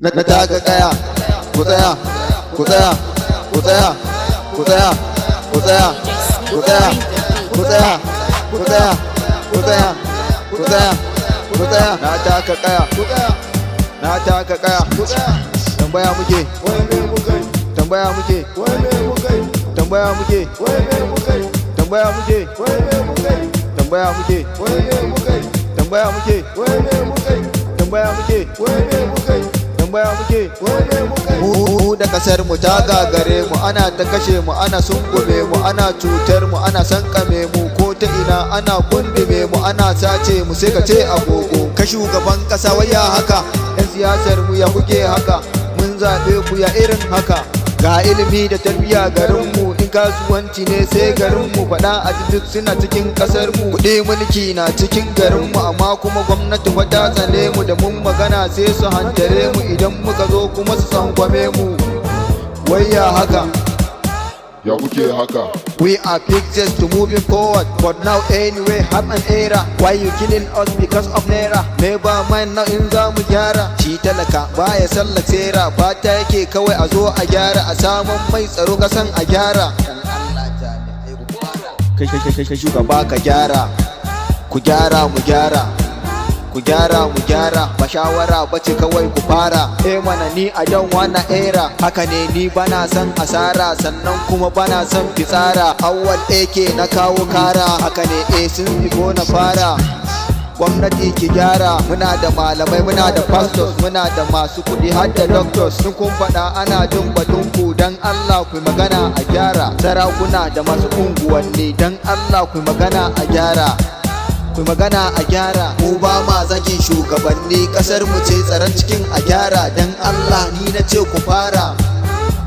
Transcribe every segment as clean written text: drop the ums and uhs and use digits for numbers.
na taka kaya ku tsaya ku tsaya ku tsaya ku tsaya ku tsaya ku tsaya ku tsaya ku tsaya ku tsaya ku tsaya ku tsaya na taka kaya na taka kaya tambaya muke tambaya muke tambaya muke tambaya muke tambaya muke tambaya muke tambaya muke tambaya muke mu da kasar mu ta gagare mu, ana ta kashe mu, ana sungume mu, ana cutar mu, ana sankame mu, ko ta ina ana kundume mu, ana sace mu sai ka ce agogo. Ka shugaban kasa waya haka, yan siyasar mu ya kuke haka, mun zaɓe ku ya irin haka. Ga ilimi da tarbiyya garinmu, in kasuwanci ne sai garinmu, faɗa a duk suna cikin ƙasarmu. Kuɗi mulki na cikin garinmu, amma kuma gwamnati ta tsane mu, da mun magana sai su hantare mu, idan muka zo kuma su tsangwame mu. Wayya haka ya kuke haka. We are fixed to moving forward, but now anyway have an era. Why you killing us because of naira? Never mind now in za mu gyara. Shi talaka baya sallar sera, fata yake kawai a zo a gyara, a saman mai tsaro kasan a gyara. Kai shugaba ka gyara, ku gyara mu gyara, ku gyara mu gyara, ba shawara bace kawai ku fara. Mana ni a dan wana era, haka ne ni bana son asara, sannan kuma bana son fitsara. Awwal ake na kawo kara, haka ne sun ko na fara. Gwamnati ki gyara, muna da malamai, muna da pastors, muna da masu kuɗi har da doctors. Sun kun faɗa ana jin batun ku, dan Allah ku magana a gyara. Sarakuna da masu unguwanni, dan Allah ku magana a gyara. Ku magana a gyara, mu ba ma zagin shugabanni, kasar mu ce tsaron cikin a gyara. Dan Allah ni na ce ku fara,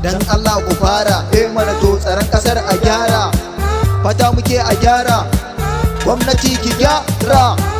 dan Allah ku fara. Mana to tsaron kasar a gyara, fata muke a gyara. Gwamnati ki gyara.